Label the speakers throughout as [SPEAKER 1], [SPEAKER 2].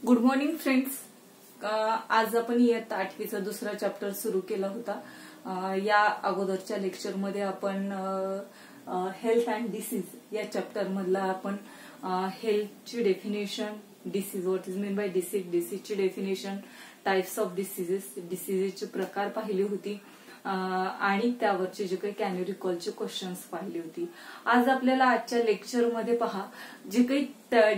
[SPEAKER 1] Good morning friends. आज आपण इयत्ता 8वीचा दुसरा चॅप्टर सुरू केला होता. या अगोदरच्या लेक्चरमध्ये आपण हेल्थ अँड डिसीज या चॅप्टर मधला आपण हेल्थची definition, disease what is mean by disease, डिसीजची डेफिनेशन, टाइप्स ऑफ डिसीजेस, डिसीजेसचे प्रकार पाहिले होती आणि त्यावरचे जे काही कॅन यू रिकॉलचे क्वेश्चन्स पाहिले होती. आज आपल्याला आजच्या लेक्चरमध्ये पहा जे काही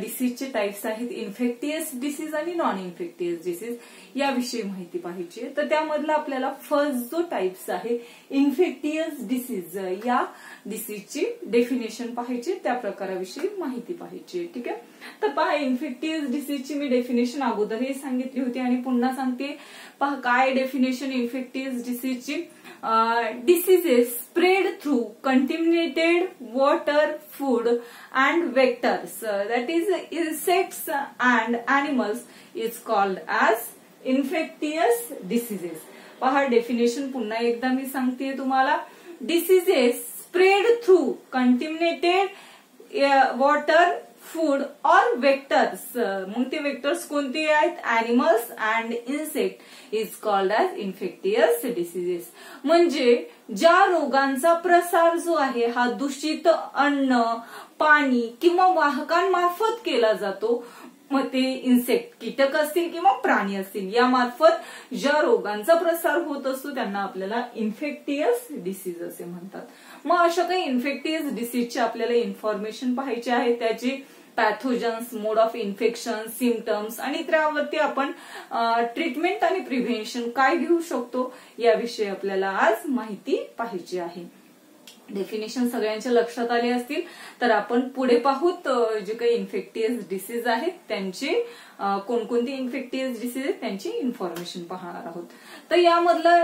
[SPEAKER 1] डिसीजचे टाइप्स आहेत, इन्फेक्टियस डिसीज आणि नॉन इन्फेक्टियस डिसीज याविषयी माहिती पाहिजे. तर त्यामधला आपल्याला फर्स्ट जो टाइप्स आहे इन्फेक्टियस डिसीज, या डिसीजची डेफिनेशन पाहिजे, त्या प्रकाराविषयी माहिती पाहिजे. ठीक आहे. तर पहा, इन्फेक्टियस डिसीजची मी डेफिनेशन अगोदरही सांगितली होती आणि पुन्हा सांगते. पहा काय डेफिनेशन इन्फेक्टियस डिसीजची. Diseases spread through contaminated water, food and vectors, that is insects and animals, is called as infectious diseases. पहा डेफिनेशन पुन्हा एकदा मी सांगते तुम्हाला. Diseases spread through contaminated water, food और वेक्टर्स. मग ते वेक्टर्स कोणते आहेत? Animals and insect is called as infectious diseases. म्हणजे ज्या रोगांचा प्रसार जो आहे हा दूषित अन्न, पाणी किंवा वाहकांमार्फत केला जातो. मग ते इन्सेक्ट, कीटक असतील किंवा प्राणी असतील, यामार्फत ज्या रोगांचा प्रसार होत असतो त्यांना आपल्याला इन्फेक्टियस डिसीज असे म्हणतात. मग अशा काही इन्फेक्टियस डिसीजची आपल्याला इन्फॉर्मेशन पाहिजे आहे, त्याची pathogens, mode of infection, symptoms आणि त्यावरती आपण ट्रीटमेंट आणि प्रिव्हेन्शन काय घेऊ शकतो याविषयी आपल्याला आज माहिती पाहिजे आहे. डेफिनेशन सगळ्यांच्या लक्षात आले असतील. तर आपण पुढे पाहूत जे काही इन्फेक्टियस डिसीज आहेत त्यांची, कोणकोणती इन्फेक्टियस डिसीज आहेत त्यांची इन्फॉर्मेशन पाहणार आहोत. तर यामधला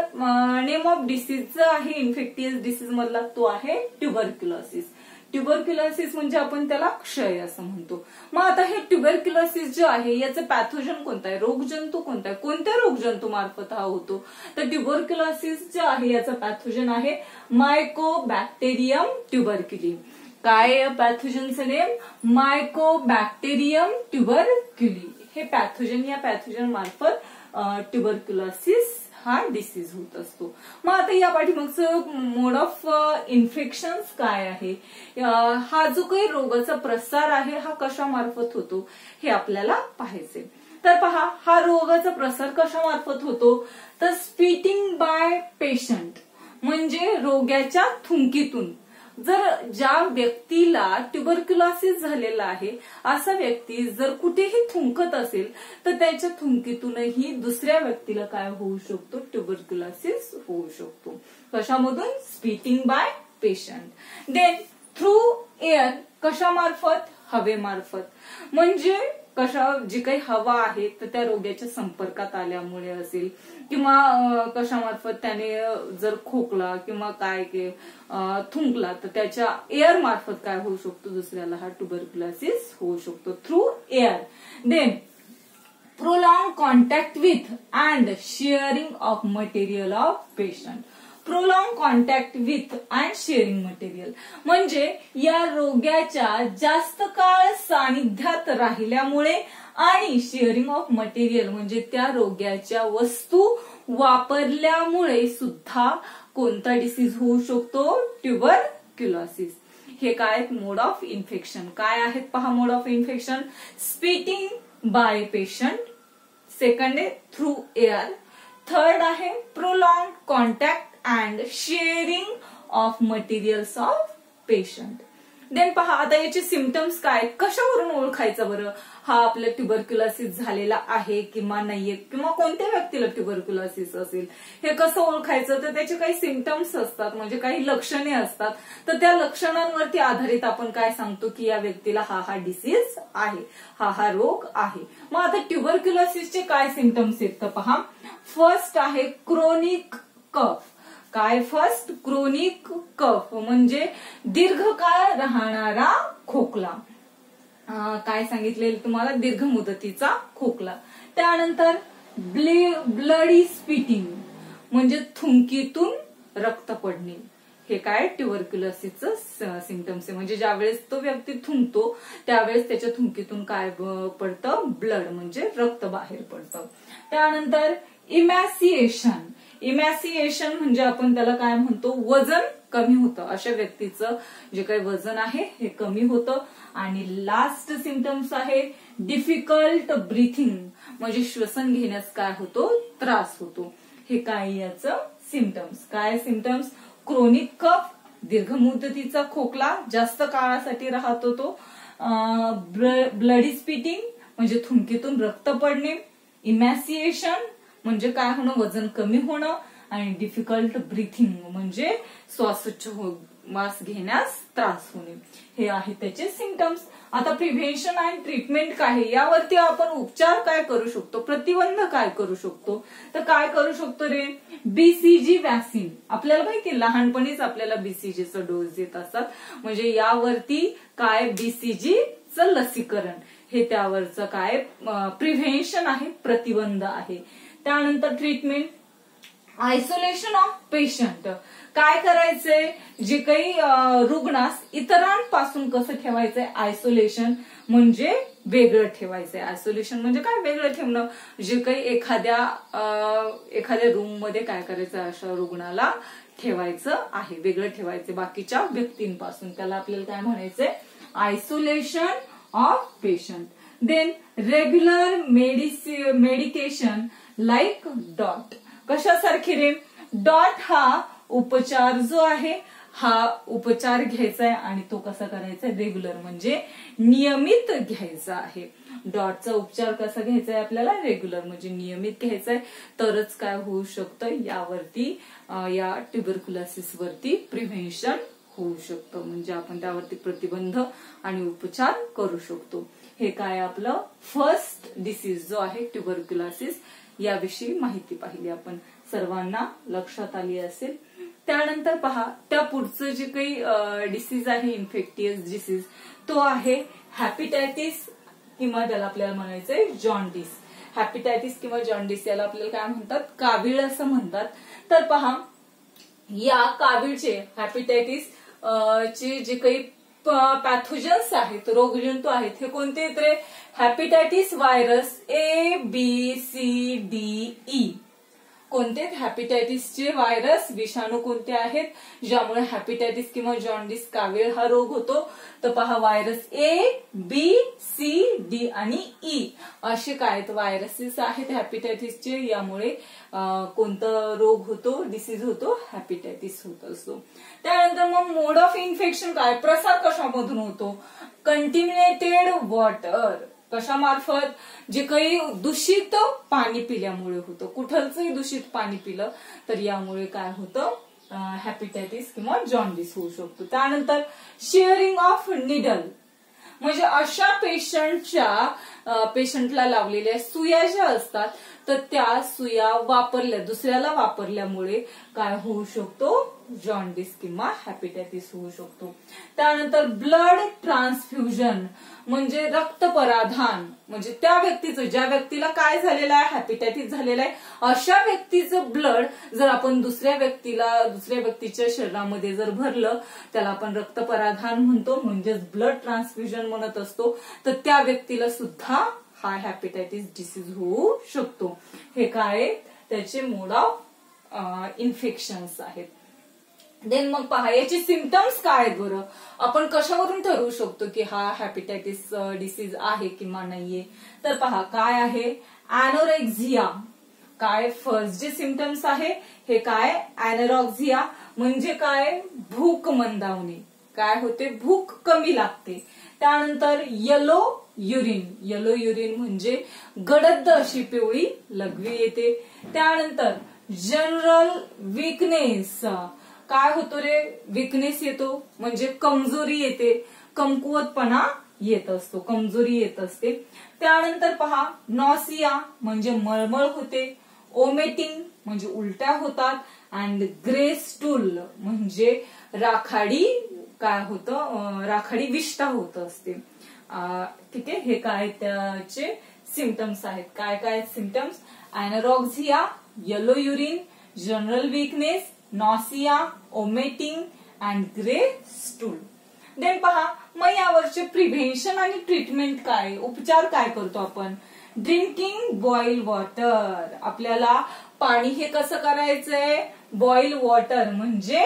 [SPEAKER 1] नेम ऑफ डिसीज जो आहे इन्फेक्टियस डिसीज मधला तो आहे ट्युबरक्युलोसिस. ट्युबरक्युलोसिस म्हणजे आपण त्याला क्षय असं म्हणतो. मग आता हे ट्युबरक्युलोसिस जे आहे याचं पॅथोजन कोणतं आहे, रोगजंतू कोणता आहे, कोणत्या रोगजंतू मार्फत हा होतो? तर ट्युबरक्युलोसिस जे आहे याचं पॅथोजन आहे मायकोबॅक्टेरियम ट्युबरक्युली. काय पॅथोजनचं नेम? मायकोबॅक्टेरियम ट्युबरक्युली. हे पॅथोजन, या पॅथोजन मार्फत ट्युबरक्युलोसिस हा डिसीज होत असतो. मग आता या पाठीमागचं मोड ऑफ इन्फेक्शन्स काय आहे, हा जो काही रोगाचा प्रसार आहे हा कशा मार्फत होतो हे आपल्याला पाहायचे. तर पहा, हा रोगाचा प्रसार कशा मार्फत होतो? तर स्पीटिंग बाय पेशंट, म्हणजे रोग्याच्या थुंकीतून. जर ज्या व्यक्तीला ट्युबरक्युलोसिस झालेला आहे असा व्यक्ती जर कुठेही थुंकत असेल तर त्याच्या थुंकीतूनही दुसऱ्या व्यक्तीला काय होऊ शकतो? ट्युबरक्युलोसिस होऊ शकतो. कशामधून? Spitting by patient. Then through air, कशामार्फत? हवेमार्फत. म्हणजे जी काही हवा आहे तर त्या रोग्याच्या संपर्कात आल्यामुळे असेल, किंवा कशामार्फत त्याने जर खोकला किंवा काय थुंकला तर त्याच्या एअर मार्फत काय होऊ शकतो? दुसऱ्याला हा ट्युबरक्युलोसिस होऊ शकतो through air. Then prolong contact with and sharing of material of patient. Prolong contact with and sharing material म्हणजे या रोग्याच्या जास्त काळ सानिध्यात राहिल्यामुळे आणि शेअरिंग ऑफ मटेरियल म्हणजे त्या रोग्याच्या वस्तू वापरल्यामुळे सुद्धा कोणता डिसीज होऊ शकतो? ट्युबरक्युलोसिस. हे काय? Mode of infection. काय आहेत पहा mode of infection? Spitting by patient, second आहे थ्रू एअर, थर्ड आहे prolonged contact and sharing of materials of patient. Then पहा, आता याचे सिम्पटम्स काय, कशावरून ओळखायचं बरं हा आपल्या ट्युबरक्युलोसिस झालेला आहे किंवा नाहीये, किंवा कोणत्या व्यक्तीला ट्युबरक्युलोसिस असेल हे कसं ओळखायचं? तर त्याचे काही सिम्पटम्स असतात, म्हणजे काही लक्षणे असतात. तर त्या लक्षणांवरती आधारित आपण काय सांगतो की या व्यक्तीला हा डिसीज आहे, हा रोग आहे. मग आता ट्युबरक्युलोसिसचे काय सिम्पटम्स आहेत तर पहा. फर्स्ट आहे क्रोनिक कफ. काय फर्स्ट? क्रोनिक कफ म्हणजे दीर्घकाळ राहणारा खोकला. काय सांगितले तुम्हाला? दीर्घ मुदतीचा खोकला. त्यानंतर ब्लडी स्पिटिंग म्हणजे थुंकीतून रक्त पडणे. हे काय ट्युबरक्युलोसिसचं सिम्पटम्स आहे. म्हणजे ज्यावेळेस तो व्यक्ती थुंकतो त्यावेळेस त्याच्या थुंकीतून काय पडतं, ब्लड म्हणजे रक्त बाहेर पडतं. त्यानंतर इमॅसिएशन. इमॅसिएशन म्हणजे आपण त्याला काय म्हणतो, वजन कमी होतं. अशा व्यक्तीचं जे काही वजन आहे हे कमी होतं. आणि लास्ट सिम्पटम्स आहे डिफिकल्ट ब्रीथिंग, म्हणजे श्वसन घेण्यास काय होतो, त्रास होतो. हे काय याचं सिम्पटम्स. काय सिम्पटम्स, क्रोनिक कफ, दीर्घ मुदतीचा खोकला, जास्त काळासाठी राहतो तो, ब्लडी स्पिटिंग म्हणजे थुंकीतून रक्त पडणे, इमॅसिएशन म्हणजे काय होणं, वजन कमी होणं, आणि डिफिकल्ट ब्रीथिंग म्हणजे श्वास घेण्यास त्रास होणे. हे आहे त्याचे सिम्पटम्स. आता प्रिव्हेन्शन अँड ट्रीटमेंट काय आहे, यावरती आपण उपचार काय करू शकतो, प्रतिबंध काय करू शकतो. तर काय करू शकतो रे, बीसीजी वॅक्सिन. आपल्याला माहिती लहानपणीच आपल्याला बीसीजीचा डोस देत असतात. म्हणजे यावरती काय, बीसीजीचं लसीकरण हे त्यावरचं काय प्रिव्हेन्शन आहे, प्रतिबंध आहे. त्यानंतर ट्रीटमेंट, आयसोलेशन ऑफ पेशंट. काय करायचंय, जे काही रुग्णास इतरांपासून कसं ठेवायचंय, आयसोलेशन म्हणजे वेगळं ठेवायचंय. आयसोलेशन म्हणजे काय, वेगळं ठेवणं. जे काही एखाद्या रूम मध्ये काय करायचं, अशा रुग्णाला ठेवायचं आहे, वेगळं ठेवायचं बाकीच्या व्यक्तींपासून. त्याला आपल्याला काय म्हणायचंय, isolation of patient. Then regular medication like DOT. कशासारखे रे, डॉट हा उपचार जो आहे हा उपचार घ्यायचा आहे आणि तो कसा करायचा आहे, रेग्युलर म्हणजे नियमित घ्यायचा आहे. डॉटचा उपचार कसा घ्यायचा आहे आपल्याला, रेग्युलर म्हणजे नियमित घ्यायचा आहे. तरच काय होऊ शकतं, यावरती या ट्युबरक्युलोसिस वरती प्रिव्हेन्शन होऊ शकतं. म्हणजे आपण त्यावरती प्रतिबंध आणि उपचार करू शकतो. हे काय आपलं फर्स्ट डिसीज जो आहे ट्युबरक्युलोसिस, याविषयी माहिती पाहिली आपण. सर्वांना लक्षात आली असेल. त्यानंतर पहा, त्या पुढचं जे काही डिसीज आहे, इन्फेक्टियस डिसीज, तो आहे हॅपिटायटिस किंवा त्याला आपल्याला म्हणायचंय जॉन्डिस. हॅपिटायटिस किंवा जॉन्डिस याला आपल्याला काय म्हणतात, कावीळ असं म्हणतात. तर पहा, या कावीळचे, हॅपिटायटिस चे जे काही पॅथोजन्स आहेत, रोगजंतू आहेत, हे कोणते आहेत रे, हॅपिटायटिस व्हायरस ABCDE. कोणते, हॅपिटायटिसचे व्हायरस विषाणू कोणते आहेत, ज्यामुळे हॅपिटायटिस किंवा जॉन्डिस कावीळ हा रोग होतो. तर पहा, व्हायरस ABCD आणि E असे काय व्हायरसेस आहेत हॅपिटायटिसचे. यामुळे कोणता रोग होतो, डिसीज होतो, हॅपिटायटिस होत असतो. त्यानंतर मग मोड ऑफ इन्फेक्शन काय, प्रसार कशामधून होतो, कंटिन्युएटेड वॉटर. कशामार्फत, जे काही दूषित पाणी पिल्यामुळे होतं. कुठलचंही दूषित पाणी पिलं तर यामुळे काय होतं, हॅपिटायटिस किंवा जॉन्डिस होऊ शकतो. त्यानंतर शेअरिंग ऑफ निडल, म्हणजे अशा पेशंटला लावलेल्या सुया ज्या असतात तर त्या सुया दुसऱ्याला वापरल्यामुळे काय होऊ शकतो, जॉन्डिस किंवा हॅपिटायटिस होऊ शकतो. त्यानंतर ब्लड ट्रान्सफ्युजन म्हणजे रक्तपराधान, म्हणजे त्या व्यक्तीचं, ज्या व्यक्तीला काय झालेलं आहे, हॅपिटायटिस झालेला आहे, अशा व्यक्तीचं ब्लड जर आपण दुसऱ्या व्यक्तीच्या शरीरामध्ये जर भरलं, त्याला आपण रक्तपराधान म्हणतो, म्हणजेच ब्लड ट्रान्सफ्युजन म्हणत असतो. तर त्या व्यक्तीला सुद्धा हा हॅपिटायटिस डिसीज होऊ शकतो. हे काय त्याचे मोड ऑफ इन्फेक्शन्स आहेत. देन मग पहा, याचे सिम्पटम्स काय आहेत बरं, आपण कशावरून ठरवू शकतो की हा हॅपिटायटिस डिसीज आहे किंवा नाहीये. तर पहा, काय आहे, अॅनोरेक्झिया. काय फर्स्ट जे सिम्पटम्स आहे हे काय, अॅनोरेक्झिया म्हणजे काय, भूक मंदावणे. काय होते, भूक कमी लागते. त्यानंतर येलो युरिन म्हणजे गडद अशी पिवळी लघवी येते. त्यानंतर जनरल वीकनेस. काय होतो रे, वीकनेस येतो म्हणजे कमजोरी येते, कमकुवतपणा येत असतो, कमजोरी येत असते. त्यानंतर पहा, नॉसिया म्हणजे मळमळ होते, ओमेटिंग म्हणजे उलट्या होतात, अँड ग्रे स्टूल म्हणजे राखाडी काय होतं, राखाडी विष्ठा होत असते. ठीक आहे, हे काय त्याचे सिम्पटम्स आहेत. काय काय symptoms, anorexia, yellow urine, general weakness, nausea, vomiting and grey stool. Then पहा, मग यावरचे प्रिव्हेन्शन आणि ट्रीटमेंट काय, उपचार काय करतो आपण. Drinking boil water. आपल्याला पाणी हे कसं करायचंय, बॉइल वॉटर म्हणजे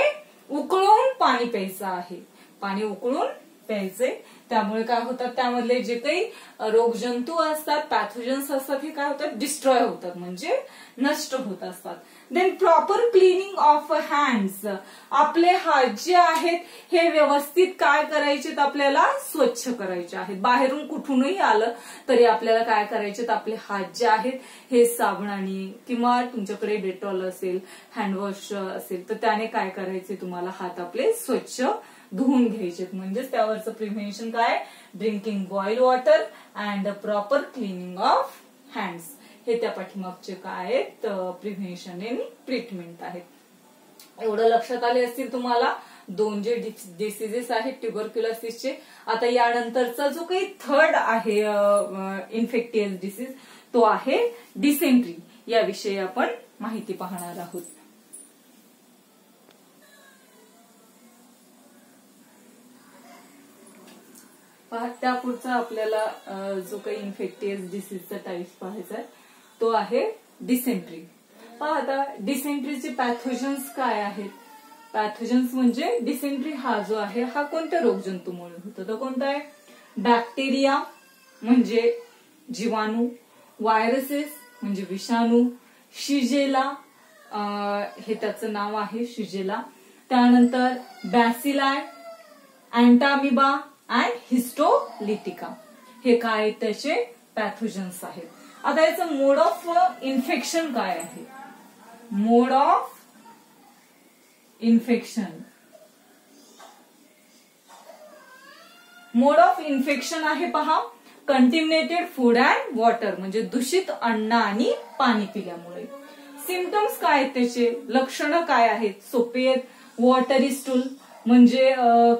[SPEAKER 1] उकळून पाणी प्यायचं आहे. पाणी उकळून प्यायचे. त्यामुळे काय होतात, त्यामधले जे काही रोगजंतू असतात, पॅथोजन्स असतात, हे काय होतात, डिस्ट्रॉय होतात म्हणजे नष्ट होत असतात. Then proper cleaning of hands. आपले हात जे आहेत हे व्यवस्थित काय करायचे, आपल्याला स्वच्छ करायचे आहेत. बाहेरून कुठूनही आलं तरी आपल्याला काय करायचे, आपले हात जे आहेत हे साबणाने किंवा तुमच्याकडे डेटॉल असेल, हँडवॉश असेल तर त्याने काय करायचे, तुम्हाला हात आपले स्वच्छ धुवून घ्यायचे. म्हणजेच त्यावरचं प्रिव्हेन्शन काय, drinking boil water and proper cleaning of hands. हे त्या पाठीमागचे काय आहेत, प्रिव्हेन्शन आणि ट्रीटमेंट आहेत. एवढं लक्षात आले असतील तुम्हाला दोन जे डिसीजेस आहेत ट्युबरक्युलोसिसचे. आता यानंतरचा जो काही थर्ड आहे इन्फेक्टियस डिसीज तो आहे डिसेंट्री. याविषयी आपण माहिती पाहणार आहोत. त्या पुढचा आपल्याला जो काही इन्फेक्टियस डिसीजचा टाईप पाहायचा आहे तो आहे डिसेंट्री. पहा आता डिसेंट्रीचे पॅथोजन्स काय आहेत. पॅथोजन्स म्हणजे डिसेंट्री हा जो आहे हा कोणत्या रोगजंतूमुळे होतो, तर कोणता आहे, बॅक्टेरिया म्हणजे जीवाणू, व्हायरसेस म्हणजे विषाणू, शिजेला हे त्याचं नाव आहे शिजेला, त्यानंतर बॅसिलाय, अँटामिबा अँड हिस्टोलिटिका. हे काय त्याचे पॅथोजन्स आहेत. आता याचं मोड ऑफ इन्फेक्शन काय आहे. Mode of infection, mode of infection आहे पहा, कंटिन्युएटेड फूड अँड वॉटर म्हणजे दूषित अन्न आणि पाणी पिल्यामुळे. सिम्पटम्स काय आहेत त्याचे, लक्षणं काय आहेत, सोपे आहेत. वॉटरी स्टूल म्हणजे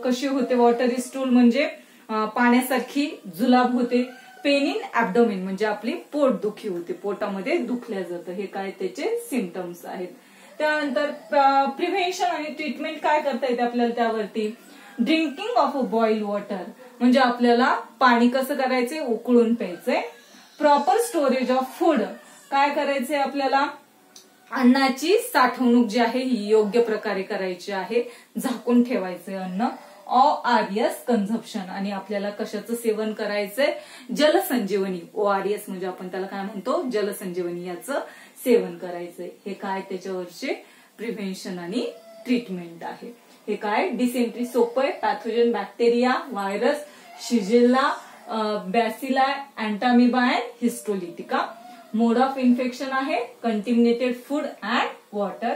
[SPEAKER 1] कशी होते, वॉटरी स्टूल म्हणजे पाण्यासारखी जुलाब होते. पेन इन ऍब्डोमेन म्हणजे आपली पोटदुखी होते, पोटामध्ये दुखल्या जातं. हे काय त्याचे सिम्पटम्स आहेत. त्यानंतर प्रिव्हेन्शन आणि ट्रीटमेंट काय करता येते आपल्याला त्यावरती. Drinking of a boil water म्हणजे आपल्याला पाणी कसं करायचंय, उकळून प्यायचंय. प्रॉपर स्टोरेज ऑफ फूड काय करायचंय, आपल्याला अन्नाची साठवणूक जी आहे ही योग्य प्रकारे करायची आहे, झाकून ठेवायचंय अन्न. ORS कन्झम्पशन आणि आपल्याला कशाचं सेवन करायचंय, जलसंजीवनी. ORS म्हणजे आपण त्याला काय म्हणतो, जलसंजीवनी, याचं सेवन करायचंय. हे काय त्याच्यावरचे प्रिव्हेन्शन आणि ट्रीटमेंट आहे. हे काय डिसेंट्री सोपं आहे. Pathogen bacteria, virus, shigella, bacilli, entamoeba and histolytica. Mode of infection आहे contaminated food and water.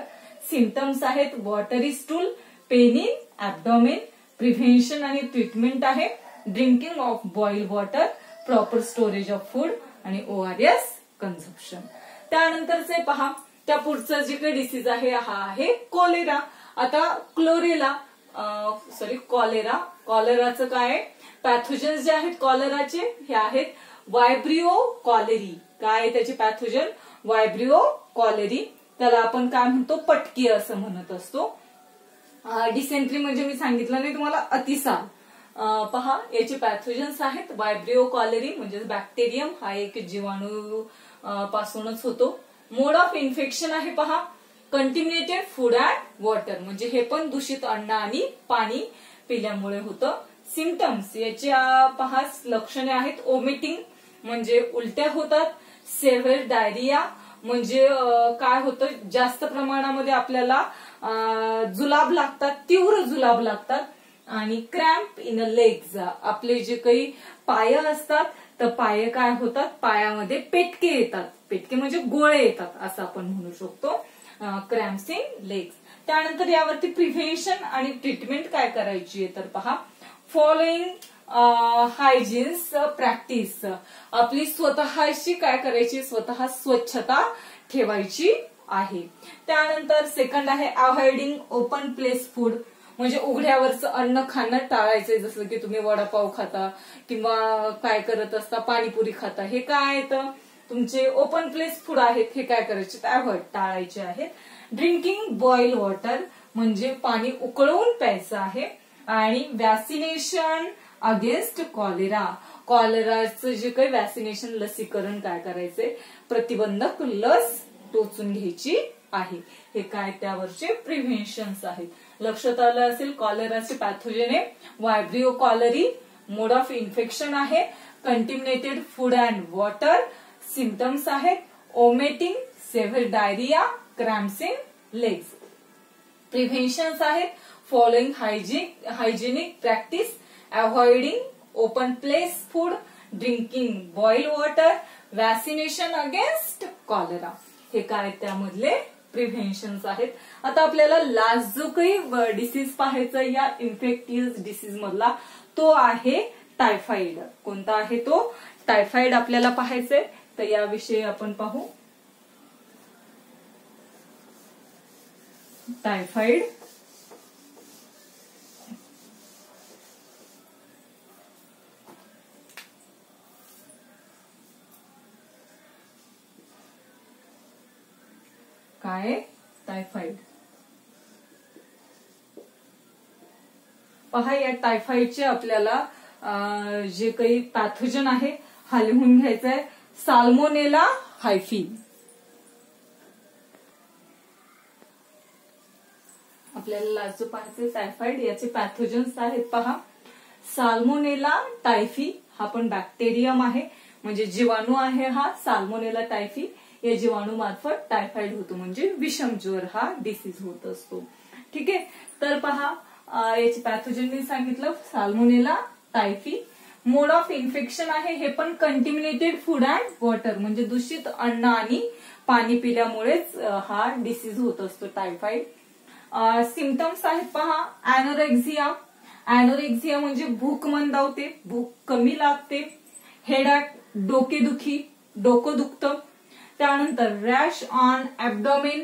[SPEAKER 1] Symptoms आहेत watery stool, pain in abdomen. Prevention आणि ट्रीटमेंट आहे drinking of boil water, proper storage of food आणि ORS consumption. त्यानंतरचे पहा, त्या पुढचं जे काही डिसीज आहे हा आहे कोलेरा. आता कॉलेराचं काय, पॅथोजन्स जे आहेत कॉलेराचे हे आहेत व्हायब्रिओ कॉलेरी. काय त्याचे पॅथोजन, व्हायब्रिओ कॉलेरी. त्याला आपण काय म्हणतो, पटकी असं म्हणत असतो. डिसेंट्री म्हणजे मी सांगितलं नाही तुम्हाला, अतिसार. पहा याचे पॅथोजन्स आहेत व्हायब्रिओ कॉलेरी म्हणजे बॅक्टेरियम, हा एक जीवाणू पासूनच होतो. मोड ऑफ इन्फेक्शन आहे पहा कंटिन्युएटेड फूड अँड वॉटर म्हणजे हे पण दूषित अन्न आणि पाणी पिल्यामुळे होतं. सिम्पटम्स याच्या पहा लक्षणे आहेत, ओमिटिंग म्हणजे उलट्या होतात, सेव्हिअर डायरिया म्हणजे काय होतं, जास्त प्रमाणामध्ये आपल्याला जुलाब लागतात, तीव्र जुलाब लागतात. आणि क्रॅम्प इन लेग्स, आपले जे काही पाय असतात तर पाय काय होतात, पायामध्ये पेटके येतात. पेटके म्हणजे गोळे येतात असं आपण म्हणू शकतो, क्रॅम्प्स इन लेग्स. त्यानंतर यावरती प्रिव्हेन्शन आणि ट्रीटमेंट काय करायची आहे तर पहा, फॉलोइंग हायजीन्स प्रॅक्टिस. आपली स्वतःशी काय करायची, स्वतः स्वच्छता ठेवायची आहे. त्यानंतर सेकंड आहे अवॉइडिंग ओपन प्लेस फूड म्हणजे उघड्यावरचं अन्न खाणं टाळायचंय. जसं की तुम्ही वडापाव खाता किंवा काय करत असता, पाणीपुरी खाता, हे काय तर तुमचे ओपन प्लेस फूड आहेत, हे काय करायचे, अवॉइड टाळायचे आहेत. ड्रिंकिंग बॉइल वॉटर म्हणजे पाणी उकळवून प्यायचं आहे. आणि वॅक्सिनेशन अगेन्स्ट कॉलेरा, कॉलेराचं जे काही वॅक्सिनेशन लसीकरण काय करायचंय, प्रतिबंधक लस टोचून घ्यायची आहे. हे काय त्यावरचे प्रिव्हेन्शन्स आहेत. लक्षात आलं असेल. कॉलेराचे पॅथोजेन आहे vibrio cholerae, mode of infection आहे contaminated food and water, symptoms आहेत vomiting, severe diarrhoea, cramps in legs. Preventions आहेत following hygienic practice, avoiding open place food, drinking boil water, vaccination against cholera. हे काय त्यामधले प्रिव्हेन्शन्स आहेत. आता आपल्याला लास्ट जो काही डिसीज पाहायचा या इन्फेक्टियस डिसीज मधला तो आहे टायफॉइड. कोणता आहे तो? टायफॉइड आपल्याला पाहायचंय. तर याविषयी आपण पाहू. टायफॉइड काय? टायफॉइड पहा. या टायफॉइडचे आपल्याला जे काही पॅथोजन आहे हा लिहून घ्यायचा आहे. साल्मोनेला हायफी. आपल्याला जो पाहायचे टायफॉइड याचे पॅथोजन्स आहेत पहा. साल्मोनेला टायफी हा पण बॅक्टेरियम आहे म्हणजे जीवाणू आहे हा साल्मोनेला टायफी. या जीवाणू मार्फत टायफॉइड होतो म्हणजे विषम ज्वर हा डिसीज होत असतो. ठीक आहे. तर पहा याचे पॅथोजन मी सांगितलं salmonella typhi. Mode of infection आहे हे पण कंटिमिनेटेड फूड अँड वॉटर म्हणजे दूषित अन्न आणि पाणी पिल्यामुळेच हा डिसीज होत असतो टायफॉइड. सिम्पटम्स आहेत पहा. अॅनोरेक्झिया, अॅनोरेक्झिया म्हणजे भूक मंदावते, भूक कमी लागते. हेडॅक डोकेदुखी, डोकं दुखतं. त्यानंतर रॅश ऑन ऍब्डोमेन,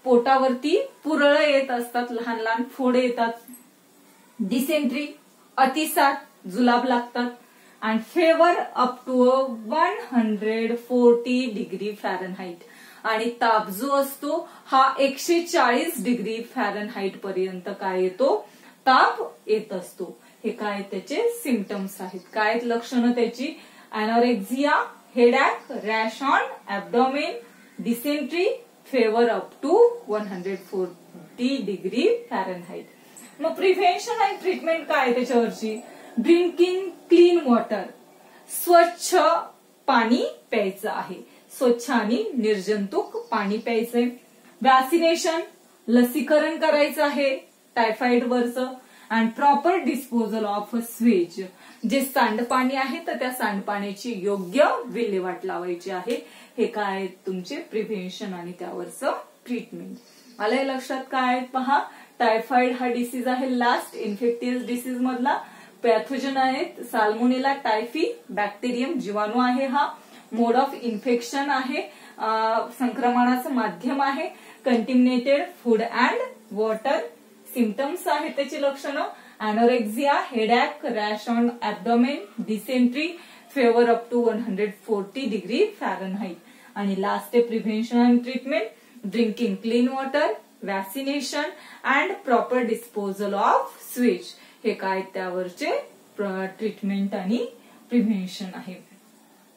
[SPEAKER 1] पोटावरती पुरळ येत असतात, लहान लहान फोड येतात. डिसेंट्री अतिसार, जुलाब लागतात. And fever up to 140 degree Fahrenheit. आणि ताप जो असतो हा 140 डिग्री फॅरनहाईट पर्यंत काय येतो? ताप येत असतो. हे काय त्याचे सिम्पटम्स आहेत. काय लक्षणं त्याची? Anorexia, headache, rash on abdomen, dysentery, fever up to 140 degree Fahrenheit. मग प्रिव्हेन्शन आणि ट्रीटमेंट काय त्याच्यावरची? ड्रिंकिंग क्लीन वॉटर, स्वच्छ पाणी प्यायचं आहे, स्वच्छ आणि निर्जंतुक पाणी प्यायचंय. वॅक्सिनेशन लसीकरण करायचं आहे टायफॉइड वरचं. And proper disposal of Suez, जे सांडपाणी आहे तर त्या सांडपाण्याची योग्य विल्हेवाट लावायची आहे. हे काय तुमचे प्रिव्हेन्शन आणि त्यावरचं ट्रीटमेंट. आलंय लक्षात? काय पहा. टायफॉइड हा डिसीज आहे लास्ट इन्फेक्टियस डिसीज मधला. पॅथोजन आहेत साल्मोनेला टायफी, बॅक्टेरियम जीवाणू आहे हा. मोड ऑफ इन्फेक्शन आहे, संक्रमणाचं माध्यम आहे contaminated food and water. Symptoms आहेत त्याची लक्षणं anorexia, headache, rash on abdomen, dysentery, fever up to 140 degree Fahrenheit. आणि लास्ट आहे prevention and treatment. Drinking clean water, vaccination and proper disposal of sewage. हे काय त्यावरचे ट्रीटमेंट आणि प्रिव्हेन्शन आहे.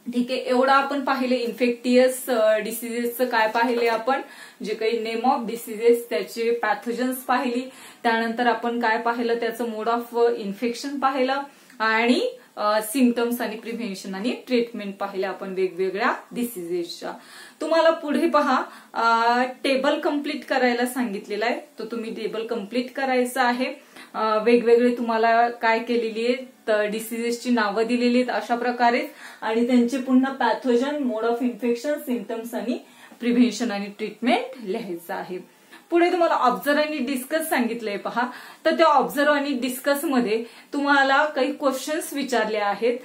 [SPEAKER 1] ठीक आहे. एवढं आपण पाहिले इन्फेक्टियस डिसीजेसचं काय पाहिले आपण, जे काही नेम ऑफ डिसीजेस त्याचे पॅथोजन्स पाहिली. त्यानंतर आपण काय पाहिलं त्याचं मोड ऑफ इन्फेक्शन पाहिलं आणि सिम्पटम्स आणि प्रिव्हेन्शन आणि ट्रीटमेंट पाहिले आपण वेगवेगळ्या डिसीजेसच्या. तुम्हाला पुढे पहा टेबल कम्प्लीट करायला सांगितलेलं आहे. तर तुम्ही टेबल कम्प्लीट करायचं आहे. वेगवेगळे तुम्हाला काय केलेली आहे डिसीजेसची नावं दिलेली आहेत अशा प्रकारे आणि त्यांचे पुन्हा pathogen, mode of infection, symptoms आणि प्रिव्हेन्शन आणि ट्रीटमेंट लिहायचं आहे. पुढे तुम्हाला ऑब्झर्व आणि डिस्कस सांगितलंय पहा. तर त्या ऑब्झर्व आणि डिस्कस मध्ये तुम्हाला काही क्वेश्चन्स विचारले आहेत.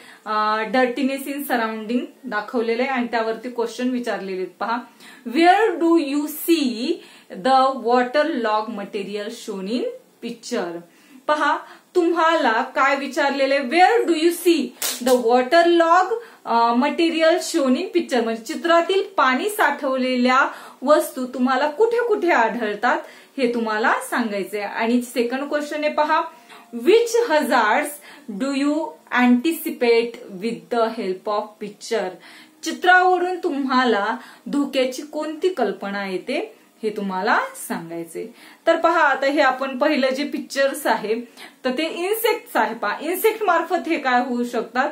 [SPEAKER 1] डर्टीनेस इन सराउंडिंग दाखवलेले आहे आणि त्यावरती क्वेश्चन विचारलेले आहेत पहा. Where do you see the water log material shown in picture. पहा तुम्हाला काय विचारलेले, where do you see the water log material shown in picture, म्हणजे चित्रातील पाणी साठवलेल्या वस्तू तुम्हाला कुठे कुठे आढळतात हे तुम्हाला सांगायचंय. आणि सेकंड क्वेश्चन आहे पहा, which hazards do you anticipate with the help of picture. चित्रावरून तुम्हाला धोक्याची कोणती कल्पना येते हे तुम्हाला सांगायचे. तर पहा, आता हे आपण पहिलं जे पिक्चर्स आहे तर ते इन्सेक्ट्स आहे. पहा, इन्सेक्ट मार्फत हे काय होऊ शकतात,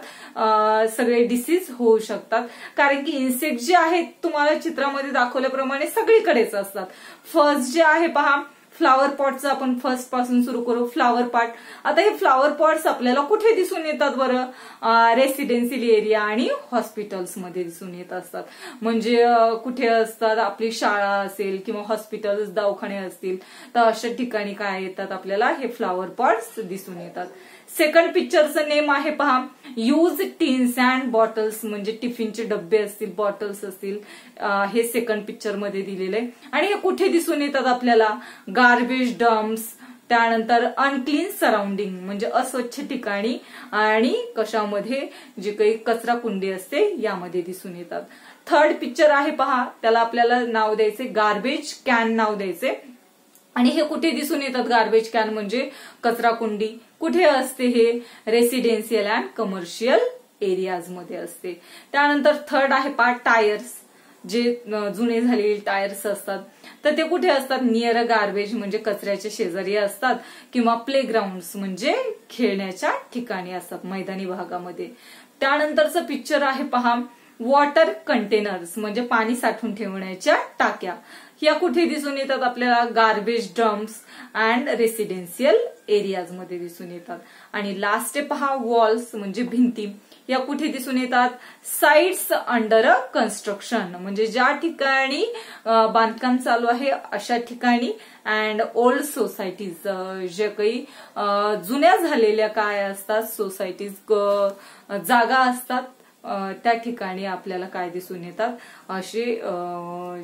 [SPEAKER 1] सगळे डिसीज होऊ शकतात. कारण की इन्सेक्ट जे आहेत तुम्हाला चित्रामध्ये दाखवल्याप्रमाणे सगळीकडेच असतात. फर्स्ट जे आहे पहा, फ्लावर पॉटचं आपण फर्स्ट पासून सुरू करू. फ्लावर पॉट, आता हे फ्लावर पॉट्स आपल्याला कुठे दिसून येतात बरं, रेसिडेन्शियल एरिया आणि हॉस्पिटल्समध्ये दिसून येत असतात. म्हणजे कुठे असतात, आपली शाळा असेल किंवा हॉस्पिटल्स, दवाखाने असतील तर अशा ठिकाणी काय येतात आपल्याला हे फ्लावर पॉट्स दिसून येतात. सेकंड पिक्चरचं नेम आहे पहा, यूज टिन्स अँड बॉटल्स, म्हणजे टिफिनचे डब्बे असतील, बॉटल्स असतील, हे सेकंड पिक्चर मध्ये दिलेलं आहे. आणि हे कुठे दिसून येतात आपल्याला, गार्बेज डम्प्स, त्यानंतर अनक्लीन सराउंडिंग म्हणजे अस्वच्छ ठिकाणी, आणि कशामध्ये जे काही कचरा कुंडी असते यामध्ये दिसून येतात. थर्ड पिक्चर आहे पहा, त्याला आपल्याला नाव द्यायचे गार्बेज कॅन नाव द्यायचे. आणि हे कुठे दिसून येतात, गार्बेज कॅन म्हणजे कचरा कुंडी कुठे असते, हे रेसिडेन्शियल अँड कमर्शियल एरियाज मध्ये असते. त्यानंतर थर्ड आहे पहा, टायर्स, जे जुने झालेले टायर्स असतात तर ते कुठे असतात, नियर गार्बेज म्हणजे कचऱ्याच्या शेजारी असतात, किंवा प्लेग्राऊंड्स म्हणजे खेळण्याच्या ठिकाणी असतात, मैदानी भागामध्ये. त्यानंतरचं पिक्चर आहे पहा, वॉटर कंटेनर्स म्हणजे पाणी साठवून ठेवण्याच्या टाक्या. या कुठे दिसून येतात आपल्याला, garbage dumps and residential areas मध्ये दिसून येतात. आणि लास्ट आहे पहा, वॉल्स म्हणजे भिंती. या कुठे दिसून येतात, साइट्स अंडर अ कन्स्ट्रक्शन म्हणजे ज्या ठिकाणी बांधकाम चालू आहे अशा ठिकाणी, अँड ओल्ड सोसायटीज, जे काही जुन्या झालेल्या काय असतात सोसायटीज, जागा असतात, त्या ठिकाणी आपल्याला काय दिसून येतात, असे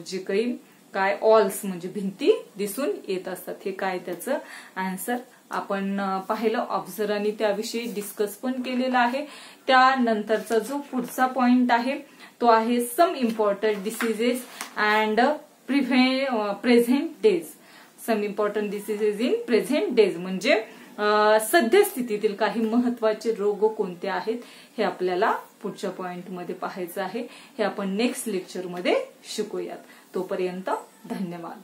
[SPEAKER 1] जे काही काय ऑल्स म्हणजे भिंती दिसून येत असतात. हे काय त्याचं आन्सर आपण पाहिलं, ऑब्झर्व आणि त्याविषयी डिस्कस पण केलेला आहे. त्यानंतरचा जो पुढचा पॉइंट आहे तो आहे some important diseases and present days. Some important diseases in present days म्हणजे सद्यस्थितीतील काही महत्वाचे रोग कोणते आहेत हे आपल्याला पुढच्या पॉइंटमध्ये पाहायचं आहे. हे आपण नेक्स्ट लेक्चरमध्ये शिकूयात. तोपर्यंत धन्यवाद.